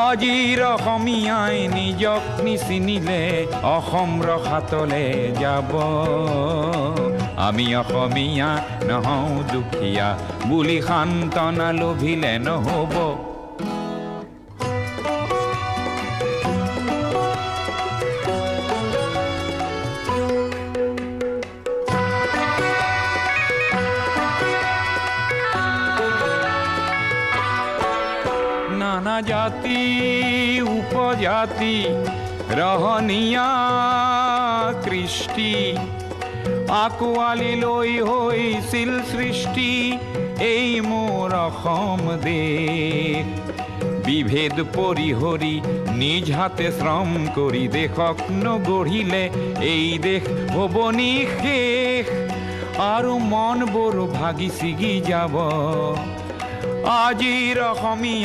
আজিৰ অসমীয়াই নিজক নিচিনিলে অসম ৰখাতলে যাব। আমি অসমীয়া নহওঁ দুখীয়া বুলি সান্তনা লভিলে নহ'ব। নানা জাতি উপজাতি ৰহনীয়া কৃষ্টি আঁকোৱালি লৈ হৈছিল সৃষ্টি এই মোৰ অসম দেশ। বিভেদ পৰিহৰি নিজ হাতে শ্ৰম কৰি দেশক নগঢ়িলে এই দেশ হ'ব নিশেষ আৰু মনবোৰ ভাগি ছিগি যাব। আজিৰ অসমীয়া